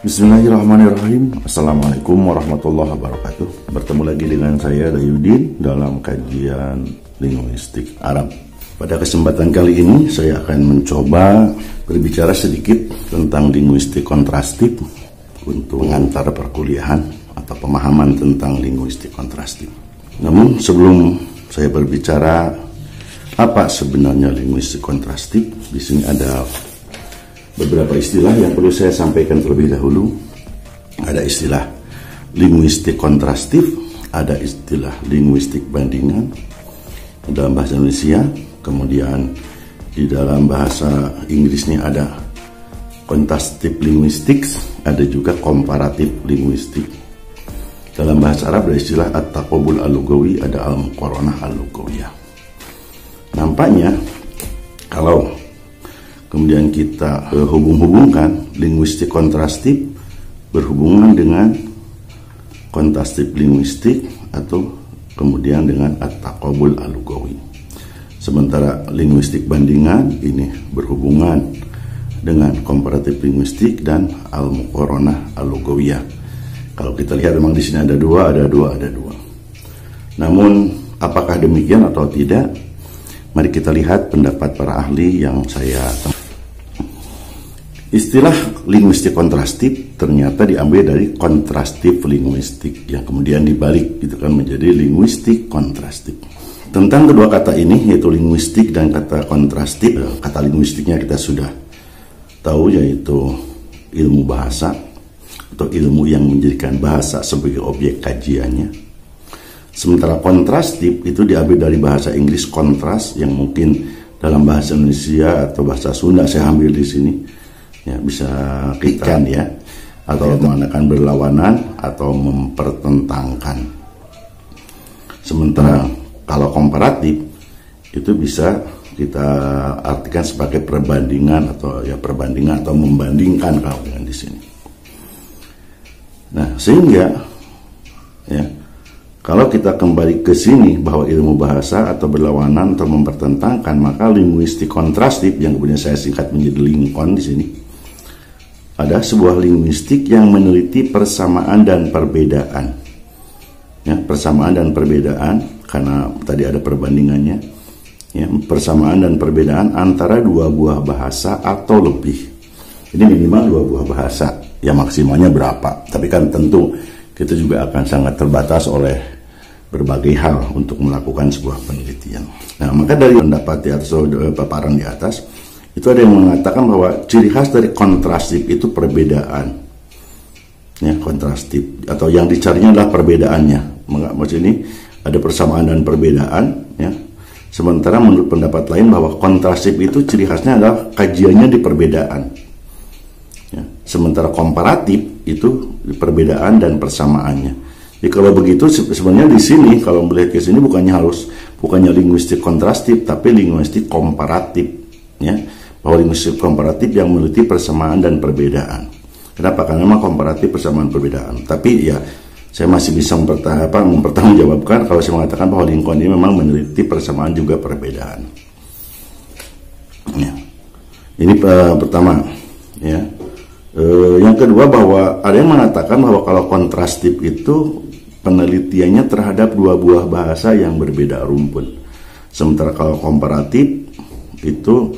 Bismillahirrahmanirrahim. Assalamualaikum warahmatullahi wabarakatuh. Bertemu lagi dengan saya Dayudin dalam kajian linguistik Arab. Pada kesempatan kali ini saya akan mencoba berbicara sedikit tentang linguistik kontrastif untuk mengantar perkuliahan atau pemahaman tentang linguistik kontrastif. Namun sebelum saya berbicara apa sebenarnya linguistik kontrastif, di sini ada beberapa istilah yang perlu saya sampaikan terlebih dahulu. Ada istilah linguistik kontrastif, ada istilah linguistik bandingan dalam bahasa Indonesia. Kemudian di dalam bahasa Inggrisnya ada contrastive linguistics, ada juga komparatif linguistik. Dalam bahasa Arab ada istilah at-taqabul al-lugawi, ada al-muqaranah al-lugawiyah. Nampaknya kalau kemudian kita hubung-hubungkan linguistik kontrastif berhubungan dengan kontrastif linguistik atau kemudian dengan at-taqabul al-lugawi. Sementara linguistik bandingan ini berhubungan dengan komparatif linguistik dan al-muqaranah al-lugawiyah. Kalau kita lihat memang di sini ada dua. Namun apakah demikian atau tidak? Mari kita lihat pendapat para ahli yang saya Istilah linguistik kontrastif ternyata diambil dari kontrastif linguistik yang kemudian dibalik gitu kan menjadi linguistik kontrastif. Tentang kedua kata ini yaitu linguistik dan kata kontrastif, kata linguistiknya kita sudah tahu yaitu ilmu bahasa atau ilmu yang menjadikan bahasa sebagai objek kajiannya. Sementara kontrastif itu diambil dari bahasa Inggris kontras yang mungkin dalam bahasa Indonesia atau bahasa Sunda saya ambil di sini. Ya, bisa ikan ya, atau menggunakan berlawanan atau mempertentangkan. Sementara kalau komparatif itu bisa kita artikan sebagai perbandingan atau membandingkan kalau dengan di sini. Nah, sehingga ya kalau kita kembali ke sini bahwa ilmu bahasa atau berlawanan atau mempertentangkan, maka linguistik kontrastif yang kemudian saya singkat menjadi lingkon di sini ada sebuah linguistik yang meneliti persamaan dan perbedaan. Ya, persamaan dan perbedaan karena tadi ada perbandingannya. Ya, persamaan dan perbedaan antara dua buah bahasa atau lebih. Ini minimal dua buah bahasa. Ya maksimalnya berapa? Tapi kan tentu kita juga akan sangat terbatas oleh berbagai hal untuk melakukan sebuah penelitian. Nah, maka dari pendapat atau paparan di atas itu ada yang mengatakan bahwa ciri khas dari kontrastif itu perbedaan. Ya, kontrastif atau yang dicarinya adalah perbedaannya. Maksud ini ada persamaan dan perbedaan ya. Sementara menurut pendapat lain bahwa kontrastif itu ciri khasnya adalah kajiannya di perbedaan. Ya. Sementara komparatif itu perbedaan dan persamaannya. Jadi kalau begitu sebenarnya di sini kalau melihat ke sini bukannya linguistik kontrastif tapi linguistik komparatif ya. Bahwa linguistik komparatif yang meneliti persamaan dan perbedaan. Kenapa? Karena memang komparatif persamaan perbedaan. Tapi ya saya masih bisa mempertanggungjawabkan kalau saya mengatakan bahwa lingkon ini memang meneliti persamaan juga perbedaan. Ya. Ini pertama. Ya. Yang kedua bahwa ada yang mengatakan bahwa kalau kontrastif itu penelitiannya terhadap dua buah bahasa yang berbeda rumpun. Sementara kalau komparatif itu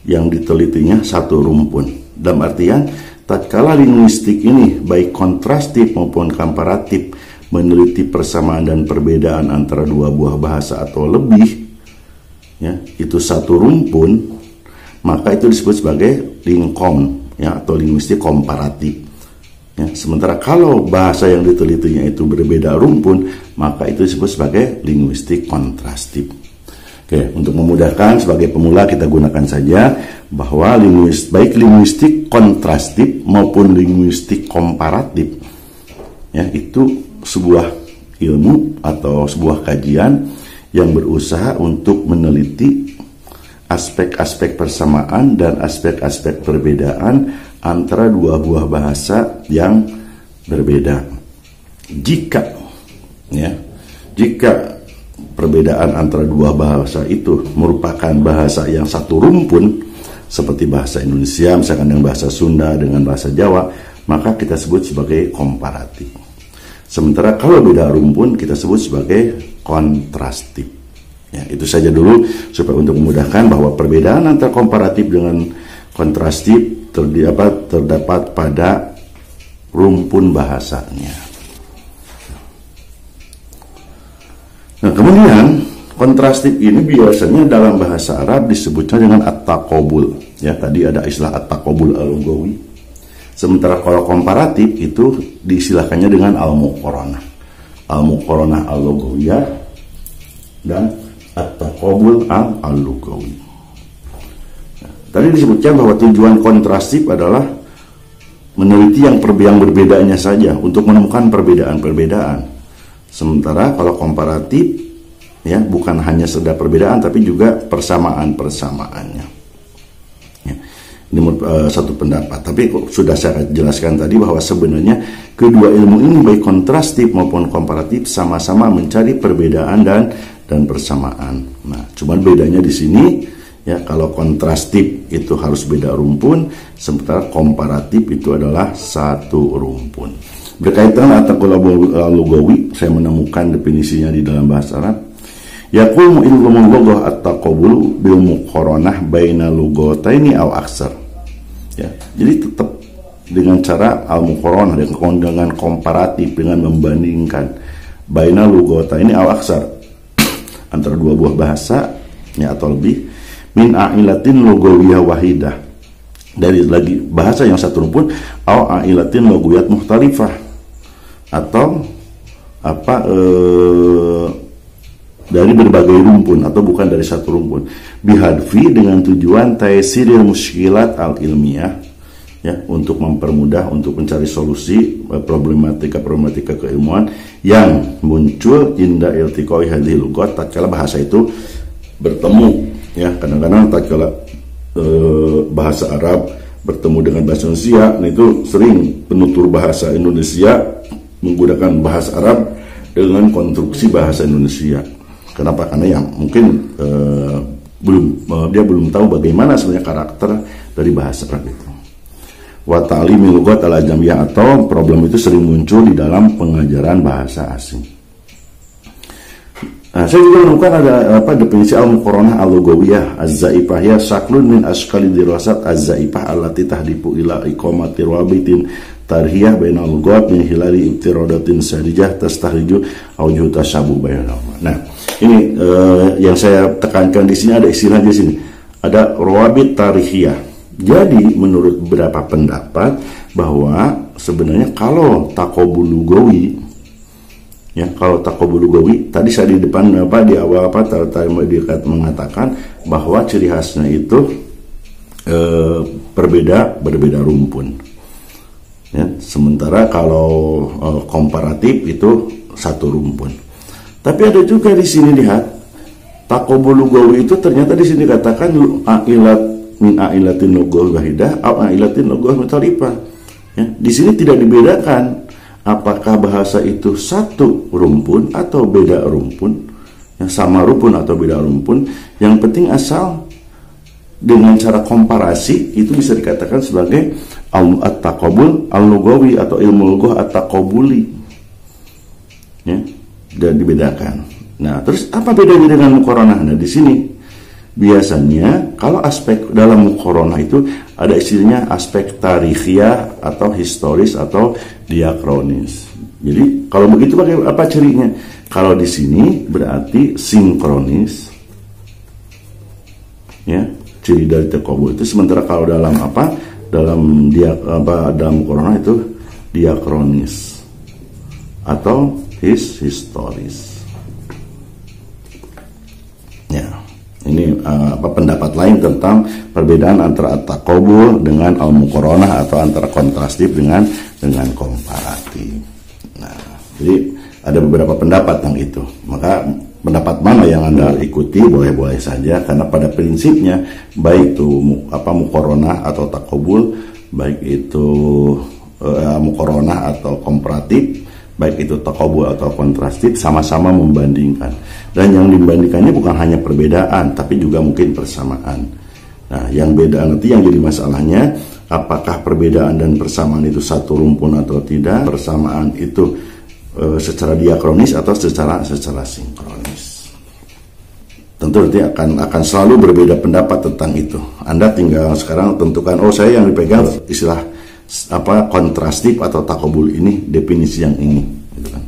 yang ditelitinya satu rumpun. Dalam artian tatkala linguistik ini baik kontrastif maupun komparatif meneliti persamaan dan perbedaan antara dua buah bahasa atau lebih ya, itu satu rumpun, maka itu disebut sebagai lingkon ya, atau linguistik komparatif ya. Sementara kalau bahasa yang ditelitinya itu berbeda rumpun, maka itu disebut sebagai linguistik kontrastif. Oke, untuk memudahkan sebagai pemula kita gunakan saja bahwa baik linguistik kontrastif maupun linguistik komparatif ya, itu sebuah ilmu atau sebuah kajian yang berusaha untuk meneliti aspek-aspek persamaan dan aspek-aspek perbedaan antara dua buah bahasa yang berbeda. Jika perbedaan antara dua bahasa itu merupakan bahasa yang satu rumpun seperti bahasa Indonesia misalkan dengan bahasa Sunda dengan bahasa Jawa, maka kita sebut sebagai komparatif. Sementara kalau beda rumpun kita sebut sebagai kontrastif. Ya, itu saja dulu supaya untuk memudahkan bahwa perbedaan antara komparatif dengan kontrastif terdapat pada rumpun bahasanya. Nah, kemudian kontrastif ini biasanya dalam bahasa Arab disebutnya dengan at-taqabul. Ya, tadi ada istilah at-taqabul al-lughawi. Sementara kalau komparatif itu diistilahkannya dengan al-muqaranah. Al-muqaranah al-lughawiyah dan at-taqabul al-lughawi. Tadi disebutkan bahwa tujuan kontrastif adalah meneliti yang berbedanya saja untuk menemukan perbedaan-perbedaan. Sementara kalau komparatif ya bukan hanya sekedar perbedaan tapi juga persamaan-persamaannya. Ya, ini satu pendapat. Tapi sudah saya jelaskan tadi bahwa sebenarnya kedua ilmu ini baik kontrastif maupun komparatif sama-sama mencari perbedaan dan persamaan. Nah, cuman bedanya di sini ya, kalau kontrastif itu harus beda rumpun, sementara komparatif itu adalah satu rumpun. Berkaitan dengan at-taqabul al-lughawi, saya menemukan definisinya di dalam bahasa Arab. Yaqumu ilmul lughah at-taqabul bil muqaranah baina lughataini aw aksar. Ya, jadi tetap dengan cara al-muqaranah dengan komparatif, dengan membandingkan baina lughataini aw aksar antara dua buah bahasa ya atau lebih min a'ilatin lughawiyah wahidah, dari lagi bahasa yang satu rumpun, au a'ilatin lughawiyat mukhtalifah, atau dari berbagai rumpun atau bukan dari satu rumpun, bihadfi dengan tujuan taysiril musykilat al ilmiah ya, untuk mempermudah untuk mencari solusi problematika keilmuan yang muncul inda iltiqai hadhil lughat, tatkala bahasa itu bertemu. Ya, kadang-kadang tatkala bahasa Arab bertemu dengan bahasa Indonesia, nah itu sering penutur bahasa Indonesia menggunakan bahasa Arab dengan konstruksi bahasa Indonesia. Kenapa? Karena yang mungkin dia belum tahu bagaimana sebenarnya karakter dari bahasa Arab itu. Wa ta'limil lughat al-ajamiyah, atau problem itu sering muncul di dalam pengajaran bahasa asing. Nah, saya juga menemukan ada definisi al-muqaranah al-lughawiyah az-zaifah, ya syaklun min ashkali dirasat az-zaifah allati tahdifu ila iqamati rabitin tarhiyah bainal lughat min hilali ibtiradatin sarijah tastahriju aujuh tasyabuh bainahuma. Nah, ini yang saya tekankan di sini, ada istilah di sini. Ada rawabit tarihiyah. Jadi menurut beberapa pendapat bahwa sebenarnya kalau taqabul lughawi, ya, kalau taqabul lughawi tadi saya di depan di awal mengatakan bahwa ciri khasnya itu berbeda rumpun. Ya, sementara kalau komparatif itu satu rumpun. Tapi ada juga di sini lihat taqabul lughawi itu ternyata di sini katakan ailat min ailatin lughah wahidah atau ailatin lughah mutalifah. Ya, di sini tidak dibedakan apakah bahasa itu satu rumpun atau beda rumpun, yang sama rumpun atau beda rumpun. Yang penting asal dengan cara komparasi itu bisa dikatakan sebagai at-taqabul al-lughawi atau ilmu lughah at-taqabuli. Ya, dan dibedakan. Nah, terus apa bedanya dengan muqaranah? Nah, di sini biasanya kalau aspek dalam muqaranah itu ada istilahnya aspek tarikhiyah atau historis atau diakronis. Jadi kalau begitu apa cirinya? Kalau di sini berarti sinkronis, ya, ciri dari taqabul itu. Sementara kalau dalam dalam muqaranah itu diakronis atau historis. Ya, ini pendapat lain tentang perbedaan antara at-taqabul dengan al-muqaranah atau antara kontrastif dengan komparatif. Nah, jadi ada beberapa pendapat yang itu. Maka pendapat mana yang Anda ikuti boleh-boleh saja, karena pada prinsipnya baik itu muqaranah atau taqabul, baik itu muqaranah atau komparatif, baik itu taqabul atau kontrastif, sama-sama membandingkan. Dan yang dibandingkannya bukan hanya perbedaan, tapi juga mungkin persamaan. Nah, yang beda nanti yang jadi masalahnya apakah perbedaan dan persamaan itu satu rumpun atau tidak, persamaan itu secara diakronis atau secara sinkronis. Tentu nanti akan selalu berbeda pendapat tentang itu. Anda tinggal sekarang tentukan, oh saya yang dipegang istilah kontrastif atau takobul ini, definisi yang ini, gitu kan.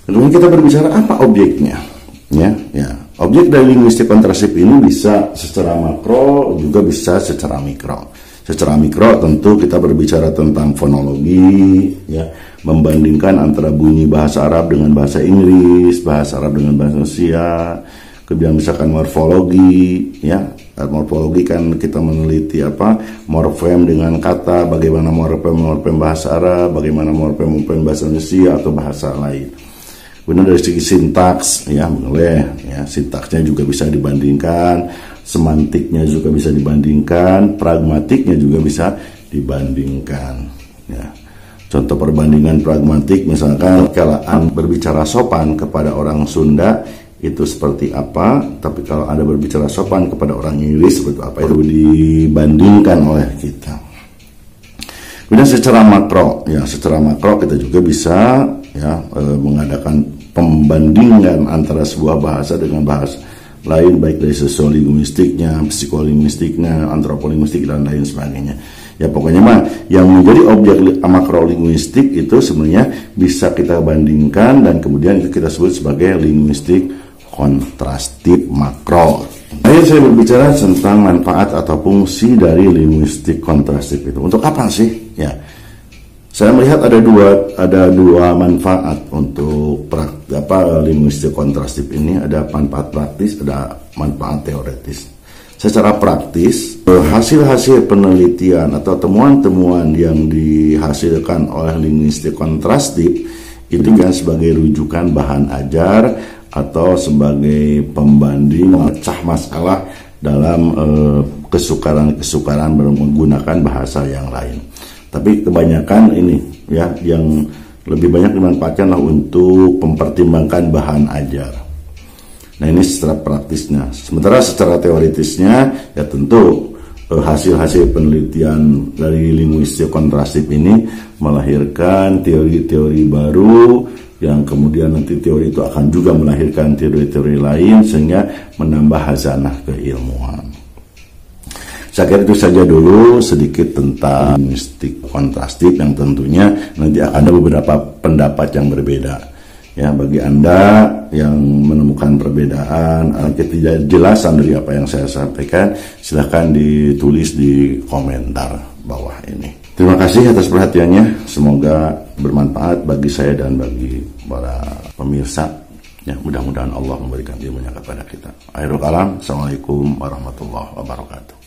Kemudian kita berbicara apa objeknya, ya. Objek dari linguistik kontrastif ini bisa secara makro, juga bisa secara mikro. Secara mikro tentu kita berbicara tentang fonologi, ya, membandingkan antara bunyi bahasa Arab dengan bahasa Inggris, bahasa Arab dengan bahasa Rusia. Kemudian misalkan morfologi, ya. Morfologi kan kita meneliti morfem dengan kata, bagaimana morfem bahasa Arab, bagaimana morfem bahasa Rusia atau bahasa lain. Kemudian dari segi sintaks, ya boleh, ya, sintaksnya juga bisa dibandingkan, semantiknya juga bisa dibandingkan, pragmatiknya juga bisa dibandingkan, ya. Contoh perbandingan pragmatik, misalkan kalaan berbicara sopan kepada orang Sunda itu seperti apa, tapi kalau Anda berbicara sopan kepada orang Inggris seperti apa, itu dibandingkan oleh kita. Kemudian secara makro, ya, secara makro kita juga bisa, ya, mengadakan pembandingan antara sebuah bahasa dengan bahasa lain, baik dari sosiolinguistiknya, psikolinguistiknya, antropolinguistik dan lain sebagainya. Ya pokoknya yang menjadi objek makrolinguistik itu sebenarnya bisa kita bandingkan dan kemudian itu kita sebut sebagai linguistik kontrastif makro. Akhirnya saya berbicara tentang manfaat atau fungsi dari linguistik kontrastif itu. Untuk apa sih? Ya. Saya melihat ada dua manfaat untuk linguistik kontrastif ini. Ada manfaat praktis, ada manfaat teoritis. Secara praktis, hasil-hasil penelitian atau temuan-temuan yang dihasilkan oleh linguistik kontrastif itu kan sebagai rujukan bahan ajar atau sebagai pembanding memecah masalah dalam kesukaran menggunakan bahasa yang lain. Tapi kebanyakan ini, ya, yang lebih banyak dimanfaatkanlah untuk mempertimbangkan bahan ajar. Nah ini secara praktisnya. Sementara secara teoritisnya, ya tentu hasil-hasil penelitian dari linguistik kontrastif ini melahirkan teori-teori baru, yang kemudian nanti teori itu akan juga melahirkan teori-teori lain sehingga menambah khazanah keilmuan. Saya kira itu saja dulu sedikit tentang linguistik kontrastif yang tentunya nanti akan ada beberapa pendapat yang berbeda. Ya, bagi Anda yang menemukan perbedaan, ketidakjelasan dari apa yang saya sampaikan, silahkan ditulis di komentar bawah ini. Terima kasih atas perhatiannya. Semoga bermanfaat bagi saya dan bagi para pemirsa. Ya, mudah-mudahan Allah memberikan ilmunya kepada kita. Akhirul kalam. Assalamualaikum warahmatullahi wabarakatuh.